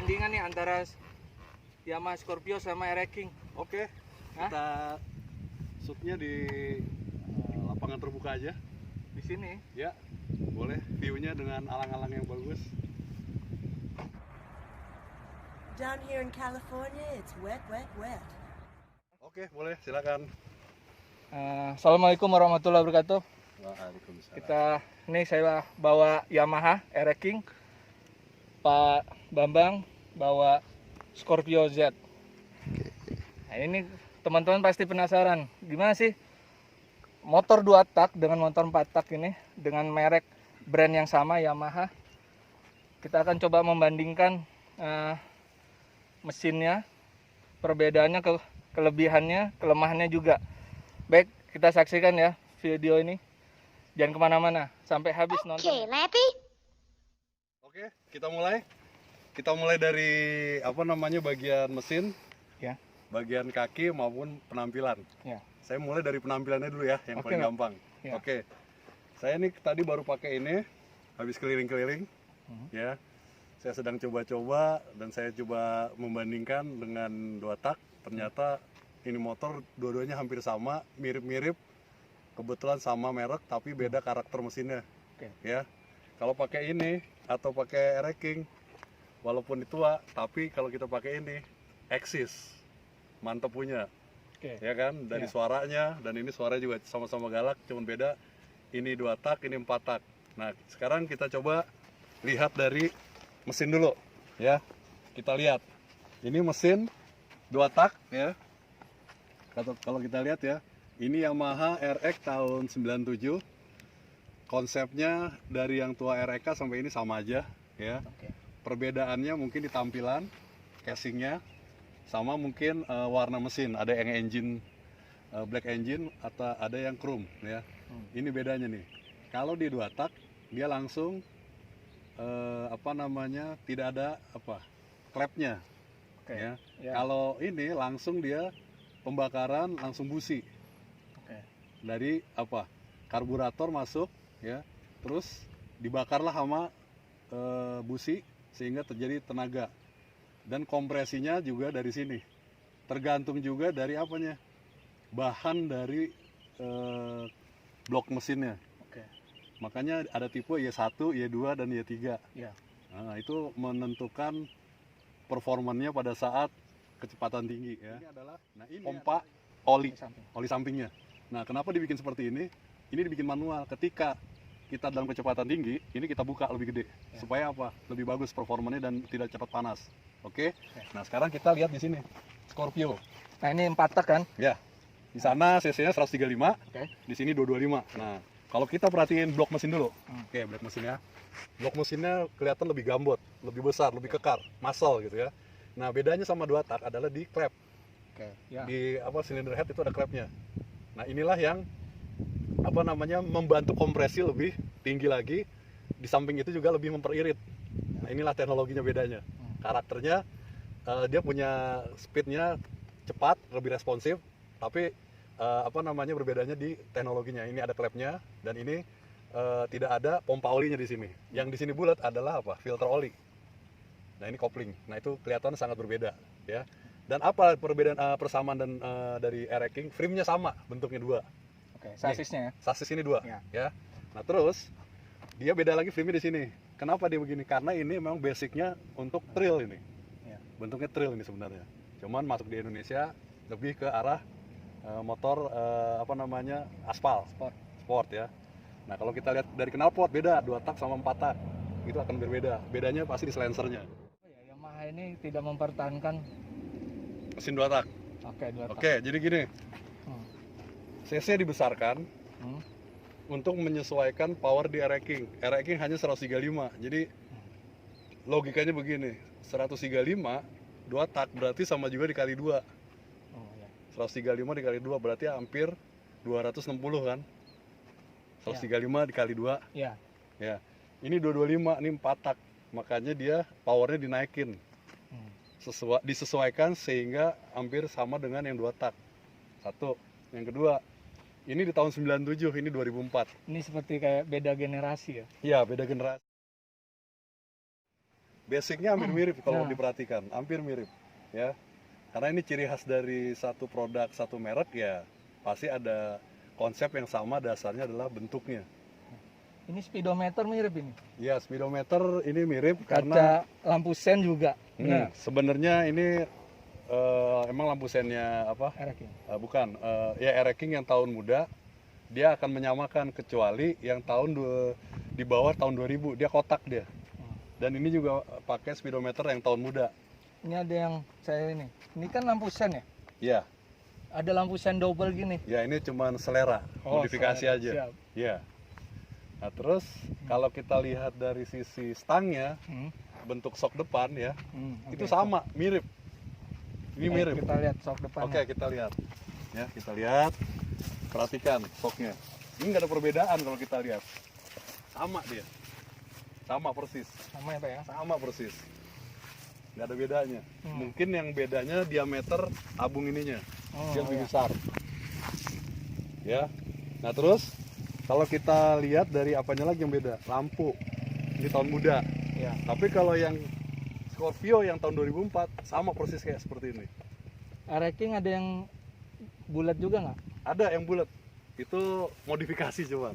perbandingan nih antara Yamaha Scorpio sama RX King. Oke, kita shootnya di lapangan terbuka aja. Di sini. Ya, boleh. View-nya dengan alang-alang yang bagus. Down here in California, it's wet, wet, wet. Oke, boleh. Silakan. Assalamualaikum warahmatullahi wabarakatuh. Waalaikumsalam. Saya bawa Yamaha RX King. Pak Bambang bawa Scorpio Z. Nah, ini teman-teman pasti penasaran, gimana sih motor 2 tak dengan motor 4 tak ini dengan merek brand yang sama Yamaha. Kita akan coba membandingkan mesinnya, perbedaannya, kelebihannya, kelemahannya juga. Baik, kita saksikan ya video ini. Jangan kemana-mana sampai habis nonton. Oke, Leti. Oke, kita mulai. Kita mulai dari bagian mesin, Ya. bagian kaki maupun penampilan. Ya. Saya mulai dari penampilannya dulu ya, yang Oke, paling Pak. gampang. Ya. Oke, saya ini tadi baru pakai ini, habis keliling-keliling, ya. Saya sedang coba-coba dan saya coba membandingkan dengan 2 tak. Ternyata ini motor dua-duanya hampir sama, mirip-mirip. Kebetulan sama merek tapi beda karakter mesinnya. Oke. Ya. Kalau pakai ini atau pakai RX King, walaupun tua, tapi kalau kita pakai ini eksis, mantep punya. Oke. Ya kan, dari Ya. suaranya, dan ini suaranya juga sama-sama galak, cuman beda ini 2 tak, ini 4 tak. Nah, sekarang kita coba lihat dari mesin dulu ya. Kita lihat ini mesin 2 tak ya. Kalau kita lihat ya, ini Yamaha RX tahun 97. Konsepnya dari yang tua RX sampai ini sama aja ya. Oke. Perbedaannya mungkin di tampilan, casingnya, sama mungkin warna mesin. Ada yang engine black engine atau ada yang chrome ya. Ini bedanya nih. Kalau di 2 tak dia langsung tidak ada klepnya. Oke. Ya. Ya. Kalau ini langsung dia pembakaran langsung busi. Oke. Dari karburator masuk ya, terus dibakarlah sama busi sehingga terjadi tenaga, dan kompresinya juga dari sini, tergantung juga dari bahan dari blok mesinnya. Oke. Makanya ada tipe Y1, Y2 dan Y3. Ya. Nah, itu menentukan performanya pada saat kecepatan tinggi ya. Ini adalah pompa oli sampingnya. Nah, kenapa dibikin seperti ini? Ini dibikin manual. Ketika kita dalam kecepatan tinggi, ini kita buka lebih gede. Ya. Supaya lebih bagus performanya dan tidak cepat panas. Oke? Nah, sekarang kita lihat di sini. Scorpio. Nah, ini 4 tak kan? Ya. Di sana cc-nya 135, Oke. di sini 225. Nah, kalau kita perhatiin blok mesin dulu. Oke, blok mesinnya. Blok mesinnya kelihatan lebih gambot, lebih besar, lebih kekar, muscle gitu ya. Nah, bedanya sama 2 tak adalah di klep. Oke. Ya. Di cylinder head itu ada klepnya. Nah, inilah yang membantu kompresi lebih tinggi lagi. Di samping itu juga lebih memperirit. Nah, inilah teknologinya bedanya. Karakternya dia punya speednya cepat, lebih responsif, tapi berbedanya di teknologinya. Ini ada klepnya dan ini tidak ada pompa olinya di sini. Yang di sini bulat adalah filter oli. Nah, ini kopling. Nah, itu kelihatan sangat berbeda ya. Dan apa perbedaan persamaan dan dari RX King? Frame-nya sama, bentuknya 2. Oke, sasisnya ya. Sasis ini 2 Ya. ya. Nah, terus dia beda lagi frame-nya di sini. Kenapa dia begini? Karena ini memang basicnya untuk trail ini. Ya. Bentuknya trail ini sebenarnya. Cuman masuk di Indonesia lebih ke arah motor aspal, sport ya. Nah, kalau kita lihat dari knalpot beda 2 tak sama 4 tak. Itu akan berbeda. Bedanya pasti di silencernya. Yamaha ini tidak mempertahankan Mesin 2 tak. Oke, 2 tak. Oke, jadi gini. CC dibesarkan Hmm. untuk menyesuaikan power di RX King. RX King hanya 135. Jadi logikanya begini, 135 2 tak berarti sama juga dikali 2. Oh, ya. 135 dikali 2 berarti hampir 260 kan? 135 dikali 2. Ya. Ya. Ini 225, ini 4 tak. Makanya dia powernya dinaikin. Disesuaikan sehingga hampir sama dengan yang 2 tak. Satu. Yang kedua, ini di tahun 97, ini 2004. Ini seperti kayak beda generasi ya. Iya, beda generasi. basicnya hampir mirip kalau Nah. diperhatikan, hampir mirip ya. Karena ini ciri khas dari satu produk, satu merek ya, pasti ada konsep yang sama, dasarnya adalah bentuknya. Ini speedometer mirip ini. Ya, speedometer ini mirip Kaca karena lampu sen juga. Nah, sebenarnya ini emang lampu sennya apa? Ereking. Bukan, ya Ereking yang tahun muda, dia akan menyamakan kecuali yang di bawah tahun 2000, dia kotak dia. Dan ini juga pakai speedometer yang tahun muda. Ini ada yang saya ini. Ini kan lampu sen ya? Ya, Ada lampu sen double gini. ya ini cuman selera, modifikasi selera. aja. Siap. Ya. Nah terus kalau kita lihat dari sisi stangnya, Hmm. bentuk sok depan ya, itu Oke. sama, mirip. Ini Ayo mirip. Kita lihat sok depannya. Oke, kita lihat. Ya, kita lihat. Perhatikan soknya. Ini nggak ada perbedaan kalau kita lihat. Sama dia. Sama persis. Sama ya Pak ya? Sama persis. Nggak ada bedanya. Hmm. Mungkin yang bedanya diameter tabung ininya. Oh, Dia lebih iya. besar. Ya. Nah, terus kalau kita lihat dari apanya lagi yang beda? Lampu. Ini tahun muda. Ya. Tapi kalau yang Scorpio yang tahun 2004 sama persis kayak seperti ini. Ereking ada yang bulat juga nggak? Ada yang bulat. Itu modifikasi cuman.